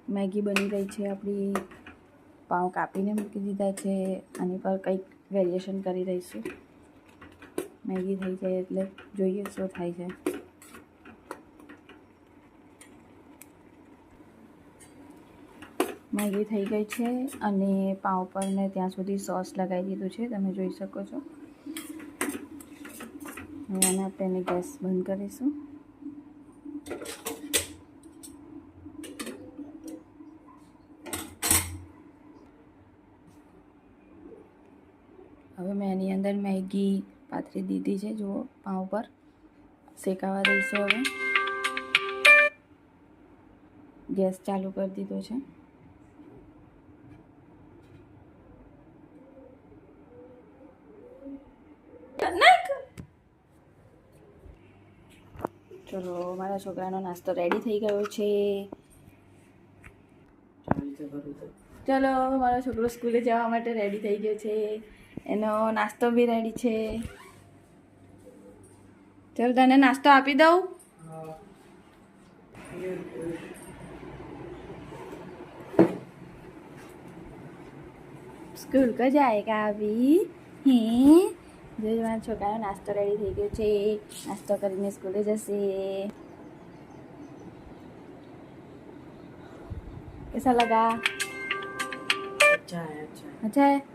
Maggi બની ગઈ છે આપણી. પાઉં કાપીને મૂકી દીધા છે. આની પર કંઈક વેરિએશન કરી દઈશું. મેગી થઈ જાય એટલે જોઈએ શું થાય છે. મેગી થઈ ગઈ છે અને પાઉં પર મેં ત્યાં સુધી સોસ લગાવી દીધું છે, તમે જોઈ શકો છો. હવે આને આપણે ગેસ બંધ કરીશું. હવે મેં એની અંદર મેગી પાથરી દીધી છે, જુઓ પાઉં પર. શેકાવા દઈશું. હવે ગેસ ચાલુ કરી દીધો છે. ચલો, મારા છોકરાનો નાસ્તો રેડી થઈ ગયો છે. ચલો, મારો છોકરો સ્કૂલે જવા માટે રેડી થઈ ગયો છે. એનો નાસ્તો બી રેડી છે. ચલો, તને નાસ્તો આપી દઉં. સ્કૂલ કો જાયેગા અભી? હે, જો મારા છોકરાનો નાસ્તો રેડી થઈ ગયો છે. નાસ્તો કરીને સ્કૂલે જશે. कैसा लगा? अच्छा है.